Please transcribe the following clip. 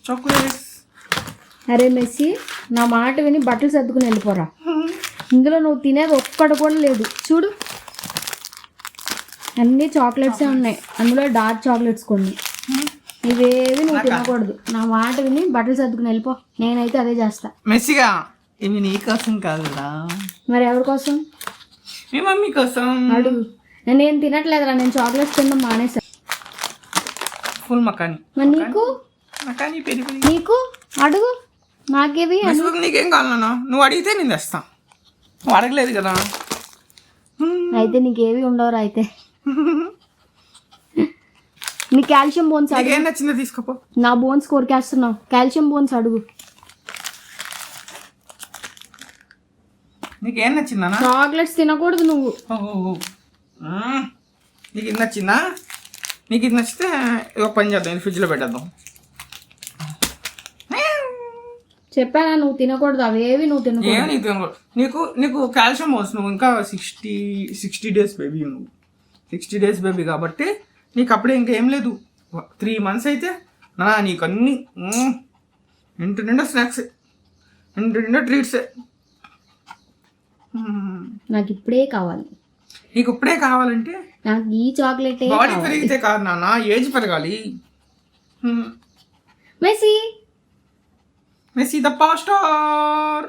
Chocolates. అరే messy, నా మాట విని బట్టలు సర్దుకుని వెళ్ళిపోరా. ఇందులో నువ్వు తినేది ఒక్కటి కూడా లేదు చూడు, అన్ని చాక్లెట్సే ఉన్నాయి, అందులో డార్క్ చాక్లెట్స్ కొన్ని. ఇవేవి నువ్వు తినకూడదు. నా మాట విని బట్టలు సర్దుకుని వెళ్ళిపో. నేనైతే అదే చేస్తా. మెస్సిగా ఇవి నీ కోసం కాదురా, మరి ఎవరి కోసం? మీ మమ్మీ కోసం. అడుగు. నేను తినట్లేదురా, నేను చాక్లెట్స్ తినడం మానేసా. ఫుల్ మకాని. మరి నీకు? Makhani peri peri. నీకు అడుగు. నాకేవి? నీకేం కావాలన్నా నువ్వు అడిగితే నేను తెస్తా. నువ్వు అడగలేదు కదా. అయితే నీకేవి ఉండవురా. అయితే నీ కాల్షియం బోన్స్ అడుగు. ఏం నచ్చిందో తీసుకోపో. నా బోన్స్ కోరికేస్తున్నావు. కాల్షియం బోన్స్ అడుగు. నీకేం నచ్చిందన్నా? చాక్లెట్స్ తినకూడదు నువ్వు. నీకు ఇది నచ్చిందా? నీకు ఇది నచ్చితే ఒక పని చేద్దాం, ఫ్రిడ్జ్లో పెట్టేద్దాం. చెప్పానా నువ్వు తినకూడదు అవేవి. నువ్వు తినకూడదు. నీకు నీకు కాల్షియం వస్తుంది. నువ్వు ఇంకా 60 డేస్ బేబీ. నువ్వు 60 డేస్ బేబీ కాబట్టి నీకు అప్పుడే ఇంకేం లేదు. 3 months అయితే నీకు అన్ని ఇంటి నిండా స్నాక్స్, ఇంటి నిండా ట్రీట్సే. నాకు ఇప్పుడే కావాలి. నీకు ఇప్పుడే కావాలంటే నాకు ఈ చాక్లెట్. బాడీ పెరిగితే కాదు నాన్న, ఏజ్ పెరగాలి. Messi Messi the power star.